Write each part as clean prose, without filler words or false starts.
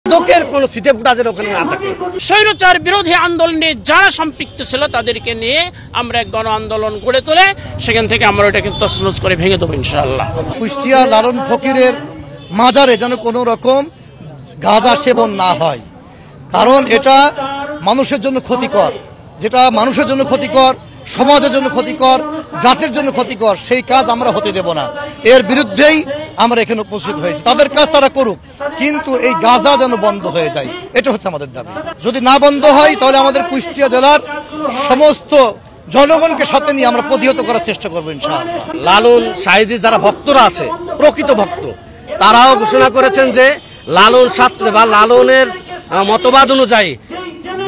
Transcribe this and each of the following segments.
মাদকের কোনো ছিটেফোঁটা যেন ওখানে না থাকে। স্বৈরাচার বিরোধী আন্দোলনে যারা সম্পৃক্ত ছিল তাদেরকে নিয়ে আমরা এক গণ আন্দোলন গড়ে তোলে সেখান থেকে আমরা ওটাকে তছনছ করে ভেঙে দেবো ইনশাআল্লাহ। কুষ্টিয়া লালন ফকিরের মাজারে যেন কোনো রকম গাঁজা সেবন না হয়, কারণ এটা মানুষের জন্য ক্ষতিকর। যেটা মানুষের জন্য ক্ষতিকর, সমাজের জন্য ক্ষতিকর, জাতির জন্য ক্ষতিকর, সেই কাজ আমরা হতে দেব না। এর বিরুদ্ধেই আমরা এখানে উপস্থিত হয়েছি। তাদের কাজ তারা করুক, কিন্তু এই গাঁজা যেন বন্ধ হয়ে যায়, এটা হচ্ছে আমাদের দাবি। যদি না বন্ধ হয় তাহলে আমাদের কুষ্টিয়া জেলার সমস্ত জনগণকে সাথে নিয়ে আমরা প্রতিহত করার চেষ্টা করবো ইনশাআল্লাহ। লালন সাইজির যারা ভক্তরা আছে, প্রকৃত ভক্ত, তারাও ঘোষণা করেছেন যে লালন শাস্ত্রে বা লালনের মতবাদ অনুযায়ী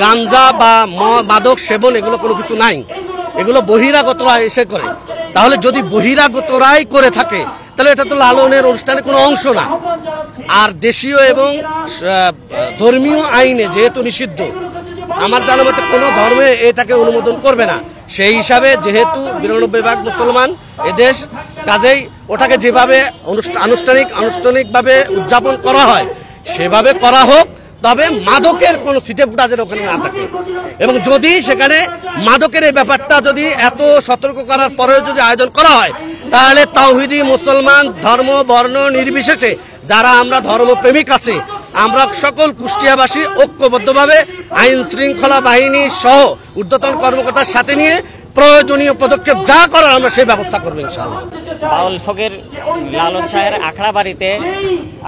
গাঞ্জা বা মাদক সেবন এগুলো কোনো কিছু নাই, এগুলো বহিরাগতরা এসে করে। তাহলে যদি বহিরাগতরাই করে থাকে তাহলে এটা তো লালনের অনুষ্ঠানের কোনো অংশ না। আর দেশীয় এবং ধর্মীয় আইনে যেহেতু নিষিদ্ধ, আমার জানা মতে কোনো ধর্মে এটাকে অনুমোদন করবে না। সেই হিসাবে যেহেতু ৯২% মুসলমান এদেশ, কাজেই ওটাকে যেভাবে আনুষ্ঠানিকভাবে উদযাপন করা হয় সেভাবে করা হোক, তবে মাদকের কোনো ছিটেফোঁটা যেন ওখানে না থাকে। এবং যদি সেখানে মাদকের এই ব্যাপারটা যদি এত সতর্ক করার পরেও যদি আয়োজন করা হয়, তাহলে তাওহীদি মুসলমান ধর্ম বর্ণ নির্বিশেষে যারা আমরা ধর্মপ্রেমিক আছি, আমরা সকল কুষ্টিয়াবাসী ঐক্যবদ্ধভাবে আইন শৃঙ্খলা বাহিনী সহ ঊর্ধ্বতন কর্মকর্তার সাথে নিয়ে প্রয়োজনীয় পদক্ষেপ যা করার আমরা সেই ব্যবস্থা করবো ইনশাআল্লাহ। বাউল ফকির লালন শাহের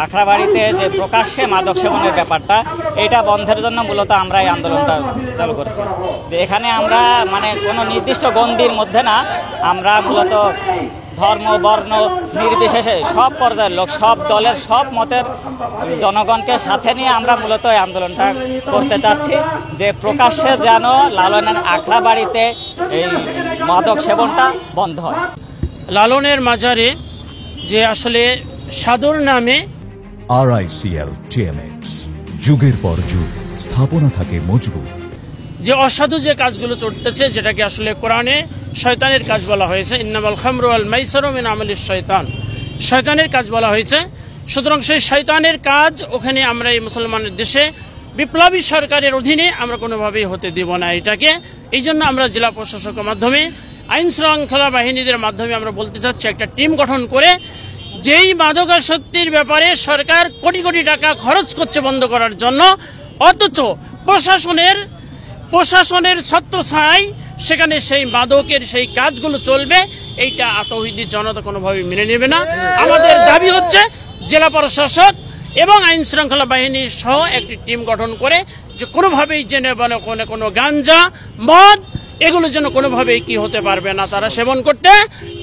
আখড়াবাড়িতে যে প্রকাশ্যে মাদক সেবনের ব্যাপারটা, এটা বন্ধের জন্য মূলত আমরা এই আন্দোলনটা চালু করছি। যে এখানে আমরা মানে কোনো নির্দিষ্ট গণ্ডির মধ্যে না, আমরা মূলত ধর্ম বর্ণ নির্বিশেষে সব পর্যায়ের লোক, সব দলের সব মতের জনগণকে সাথে নিয়ে আমরা মূলত এই আন্দোলনটা করতে চাচ্ছি, যে প্রকাশ্যে যেন লালনের আখড়াবাড়িতে এই মাদক সেবনটা বন্ধ হয়। লালনের মাজারে যে আসলে সাদর নামে RICL TMX যুগের পর যুগ স্থাপনা থাকে মজবুত। যে অসাধু যে কাজগুলো চলতেছে, যেটাকে আসলে কোরআনে শয়তানের কাজ বলা হয়েছে, ইন্নামাল খামরু ওয়াল মাইসিরু মিন আমালিশ শয়তান, শয়তানের কাজ বলা হয়েছে। সুতরাং সেই শয়তানের কাজ ওখানে আমরা এই মুসলমানের দেশে বিপ্লবী সরকারের অধীনে আমরা কোনোভাবেই হতে দেব না এটাকে। এই জন্য আমরা জেলা প্রশাসকের মাধ্যমে আইন শৃঙ্খলা বাহিনীদের মাধ্যমে আমরা বলতে চাচ্ছি, একটা টিম গঠন করে যেই মাদকাসক্তির ব্যাপারে সরকার কোটি কোটি টাকা খরচ করছে বন্ধ করার জন্য, অথচ প্রশাসনের ছত্রছায়ায় সেখানে সেই মাদকের সেই কাজগুলো চলবে, এইটা তাওহীদি জনতা কোনোভাবেই মেনে নেবে না। আমাদের দাবি হচ্ছে জেলা প্রশাসক এবং আইন শৃঙ্খলা বাহিনী সহ একটি টিম গঠন করে যে কোনোভাবেই জেনে কোনো গাঞ্জা মদ এগুলো যেন কোনোভাবেই কি হতে পারবে না, তারা সেবন করতে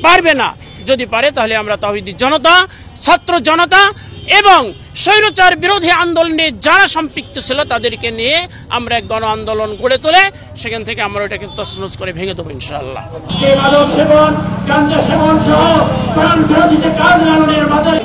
পারবে না। যদি পারে তাহলে আমরা তাওহীদি জনতা, ছাত্র জনতা এবং স্বৈরাচার বিরোধী আন্দোলনে যারা সম্পৃক্ত ছিল তাদেরকে নিয়ে আমরা এক গণ আন্দোলন গড়ে তোলে সেখান থেকে আমরা ওটাকে তছনছ করে ভেঙে দেবো ইনশাআল্লাহ। মাদক সেবন, গাঁজা সেবন সহ কোরআন বিরোধী যে কাজ লালনের মাজারে